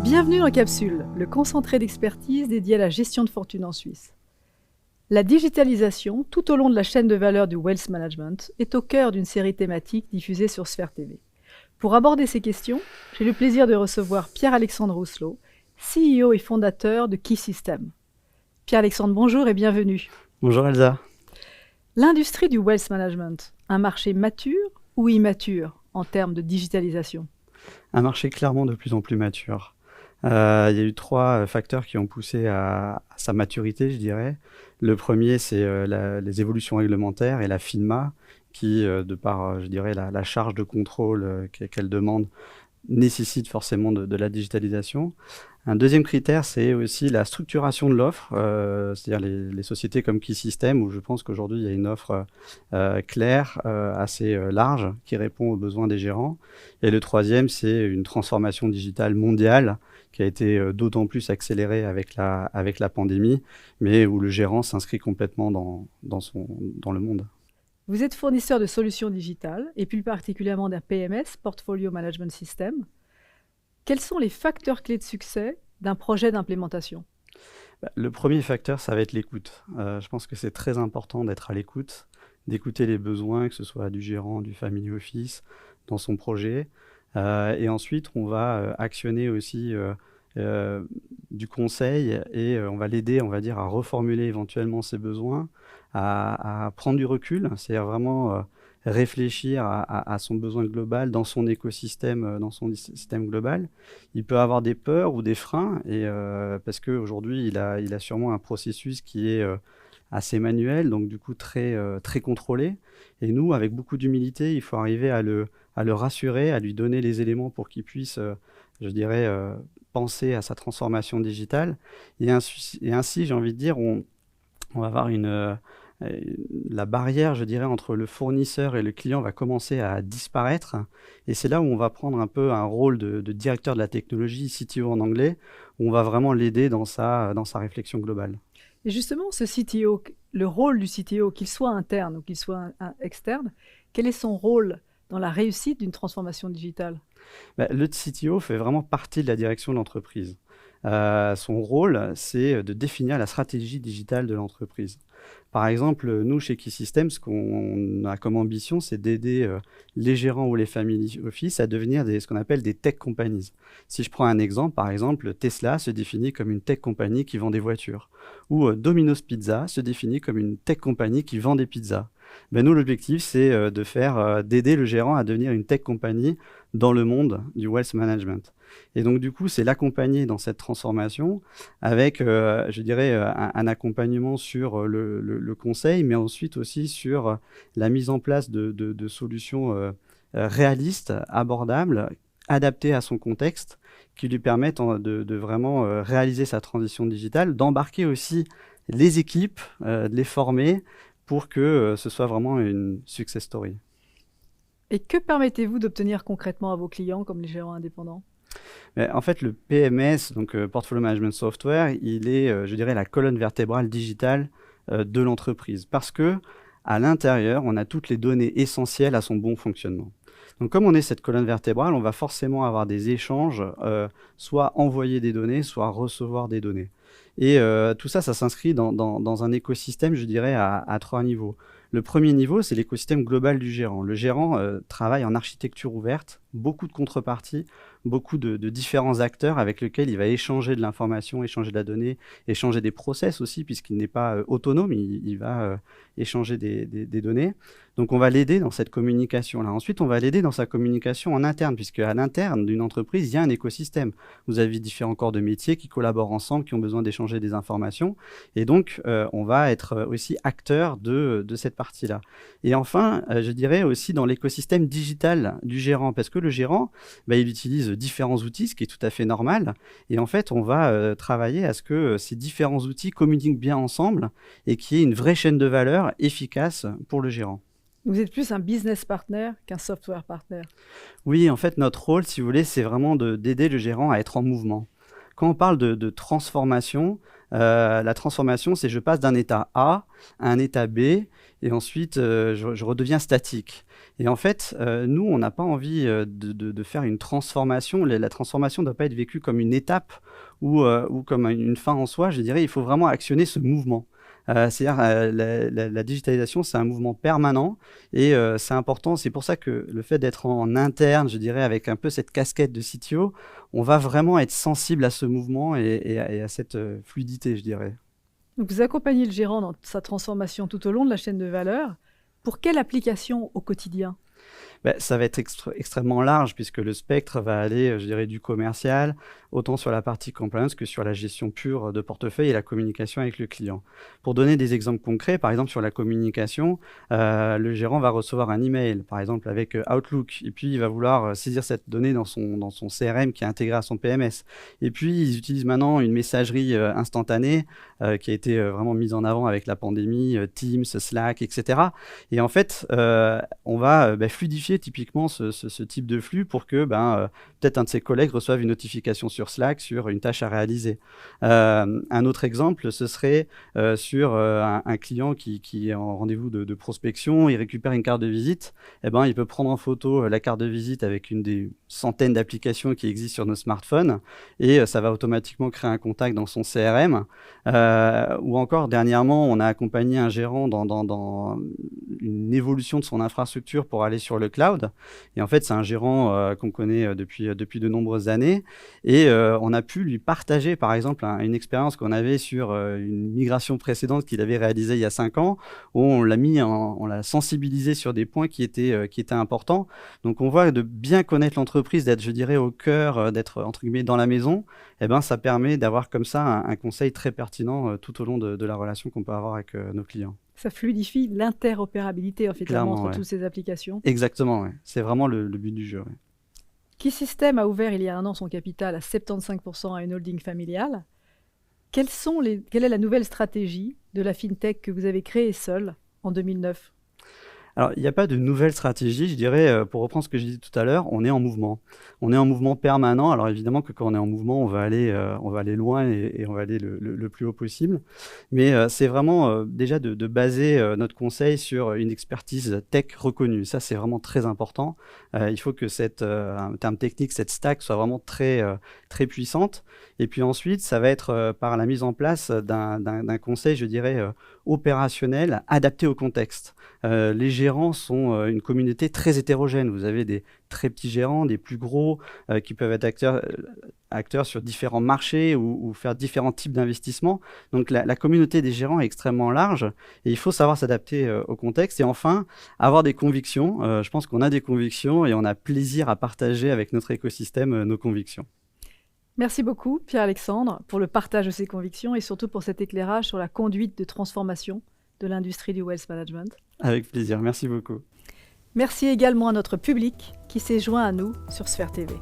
Bienvenue dans Capsule, le concentré d'expertise dédié à la gestion de fortune en Suisse. La digitalisation, tout au long de la chaîne de valeur du wealth management, est au cœur d'une série thématique diffusée sur Sphère TV. Pour aborder ces questions, j'ai le plaisir de recevoir Pierre-Alexandre Rousselot, CEO et fondateur de Key System. Pierre-Alexandre, bonjour et bienvenue. Bonjour Elsa. L'industrie du wealth management, un marché mature ou immature en termes de digitalisation? Un marché clairement de plus en plus mature. Il y a eu trois facteurs qui ont poussé à sa maturité, je dirais. Le premier, c'est les évolutions réglementaires et la FINMA, qui, de par, je dirais, la charge de contrôle qu'elle demande, nécessite forcément de la digitalisation. Un deuxième critère, c'est aussi la structuration de l'offre, c'est-à-dire les sociétés comme Key System, où je pense qu'aujourd'hui, il y a une offre claire, assez large, qui répond aux besoins des gérants. Et le troisième, c'est une transformation digitale mondiale qui a été d'autant plus accélérée avec la pandémie, mais où le gérant s'inscrit complètement dans le monde. Vous êtes fournisseur de solutions digitales, et plus particulièrement d'un PMS, Portfolio Management System. Quels sont les facteurs clés de succès d'un projet d'implémentation? Le premier facteur, ça va être l'écoute. Je pense que c'est très important d'être à l'écoute, d'écouter les besoins, que ce soit du gérant, du family office, dans son projet. Et ensuite, on va actionner aussi du conseil et on va l'aider, on va dire, à reformuler éventuellement ses besoins, à prendre du recul, c'est-à-dire vraiment réfléchir à son besoin global dans son écosystème, dans son système global. Il peut avoir des peurs ou des freins, et, parce qu'aujourd'hui, il a sûrement un processus qui est assez manuel, donc du coup très contrôlé. Et nous, avec beaucoup d'humilité, il faut arriver à le rassurer, à lui donner les éléments pour qu'il puisse, je dirais, penser à sa transformation digitale. Et ainsi j'ai envie de dire, on va avoir la barrière, je dirais, entre le fournisseur et le client va commencer à disparaître. Et c'est là où on va prendre un peu un rôle de directeur de la technologie, CTO en anglais, où on va vraiment l'aider dans sa réflexion globale. Et justement, ce CTO, le rôle du CTO, qu'il soit interne ou qu'il soit externe, quel est son rôle dans la réussite d'une transformation digitale? Le CTO fait vraiment partie de la direction de l'entreprise. Son rôle, c'est de définir la stratégie digitale de l'entreprise. Par exemple, nous, chez Key System, ce qu'on a comme ambition, c'est d'aider les gérants ou les family office à devenir ce qu'on appelle des tech companies. Si je prends un exemple, par exemple, Tesla se définit comme une tech company qui vend des voitures. Ou Domino's Pizza se définit comme une tech company qui vend des pizzas. Nous, l'objectif, c'est d'aider le gérant à devenir une tech company dans le monde du wealth management. Et donc, du coup, c'est l'accompagner dans cette transformation avec, je dirais, un accompagnement sur le conseil, mais ensuite aussi sur la mise en place de solutions réalistes, abordables, adaptées à son contexte, qui lui permettent de vraiment réaliser sa transition digitale, d'embarquer aussi les équipes, de les former pour que ce soit vraiment une success story. Et que permettez-vous d'obtenir concrètement à vos clients comme les gérants indépendants? En fait, le PMS, donc Portfolio Management Software, il est, je dirais, la colonne vertébrale digitale de l'entreprise. Parce que à l'intérieur, on a toutes les données essentielles à son bon fonctionnement. Donc, comme on est cette colonne vertébrale, on va forcément avoir des échanges, soit envoyer des données, soit recevoir des données. Et tout ça, ça s'inscrit dans un écosystème, je dirais, à trois niveaux. Le premier niveau, c'est l'écosystème global du gérant. Le gérant travaille en architecture ouverte, beaucoup de contreparties, beaucoup de différents acteurs avec lesquels il va échanger de l'information, échanger de la donnée, échanger des process aussi, puisqu'il n'est pas autonome, il va échanger des données. Donc, on va l'aider dans cette communication-là. Ensuite, on va l'aider dans sa communication en interne, puisque à l'interne d'une entreprise, il y a un écosystème. Vous avez différents corps de métier qui collaborent ensemble, qui ont besoin d'échanger des informations. Et donc, on va être aussi acteur de cette partie-là. Et enfin, je dirais aussi dans l'écosystème digital du gérant, parce que le gérant, il utilise différents outils, ce qui est tout à fait normal. Et en fait, on va travailler à ce que ces différents outils communiquent bien ensemble et qu'il y ait une vraie chaîne de valeur efficace pour le gérant. Vous êtes plus un business partner qu'un software partner? Oui, en fait, notre rôle, si vous voulez, c'est vraiment d'aider le gérant à être en mouvement. Quand on parle de transformation, la transformation, c'est je passe d'un état A à un état B et ensuite je redeviens statique. Et en fait, nous, on n'a pas envie de faire une transformation. La transformation ne doit pas être vécue comme une étape ou comme une fin en soi. Je dirais, il faut vraiment actionner ce mouvement. C'est-à-dire, la digitalisation, c'est un mouvement permanent et c'est important. C'est pour ça que le fait d'être en interne, je dirais, avec un peu cette casquette de CTO, on va vraiment être sensible à ce mouvement et à cette fluidité, je dirais. Donc vous accompagnez le gérant dans sa transformation tout au long de la chaîne de valeur. Pour quelle application au quotidien? Ça va être extrêmement large puisque le spectre va aller, je dirais, du commercial, autant sur la partie compliance que sur la gestion pure de portefeuille et la communication avec le client. Pour donner des exemples concrets, par exemple sur la communication, le gérant va recevoir un email, par exemple avec Outlook, et puis il va vouloir saisir cette donnée dans son CRM qui est intégré à son PMS. Et puis ils utilisent maintenant une messagerie instantanée qui a été vraiment mise en avant avec la pandémie, Teams, Slack, etc. Et en fait, on va fluidifier typiquement ce type de flux pour que peut-être un de ses collègues reçoive une notification sur Slack sur une tâche à réaliser. Un autre exemple, ce serait sur un client qui est en rendez-vous de prospection, il récupère une carte de visite, il peut prendre en photo la carte de visite avec une des centaines d'applications qui existent sur nos smartphones et ça va automatiquement créer un contact dans son CRM. Ou encore, dernièrement, on a accompagné un gérant dans une évolution de son infrastructure pour aller sur le cloud. Et en fait, c'est un gérant qu'on connaît depuis de nombreuses années. Et on a pu lui partager, par exemple, une expérience qu'on avait sur une migration précédente qu'il avait réalisée il y a 5 ans, où on l'a sensibilisé sur des points qui étaient importants. Donc, on voit de bien connaître l'entreprise, d'être, je dirais, au cœur, d'être, entre guillemets, dans la maison. Ça permet d'avoir comme ça un conseil très pertinent tout au long de la relation qu'on peut avoir avec nos clients. Ça fluidifie l'interopérabilité Clairement, entre ouais. toutes ces applications. Exactement, ouais. C'est vraiment le but du jeu. Ouais. Keysystem a ouvert il y a 1 an son capital à 75% à une holding familiale. Quelle est la nouvelle stratégie de la FinTech que vous avez créée seule en 2009? Alors, il n'y a pas de nouvelle stratégie, je dirais, pour reprendre ce que j'ai dit tout à l'heure, on est en mouvement. On est en mouvement permanent. Alors évidemment que quand on est en mouvement, on va aller loin et on va aller le plus haut possible. Mais c'est vraiment déjà de baser notre conseil sur une expertise tech reconnue. Ça, c'est vraiment très important. Il faut que en termes techniques, cette stack soit vraiment très puissante. Et puis ensuite, ça va être par la mise en place d'un conseil, je dirais, opérationnel, adapté au contexte. Les gérants sont une communauté très hétérogène. Vous avez des très petits gérants, des plus gros, qui peuvent être acteurs sur différents marchés ou faire différents types d'investissements. Donc la communauté des gérants est extrêmement large et il faut savoir s'adapter au contexte. Et enfin, avoir des convictions. Je pense qu'on a des convictions et on a plaisir à partager avec notre écosystème nos convictions. Merci beaucoup, Pierre-Alexandre, pour le partage de ces convictions et surtout pour cet éclairage sur la conduite de transformation de l'industrie du wealth management. Avec plaisir, merci beaucoup. Merci également à notre public qui s'est joint à nous sur Sphère TV.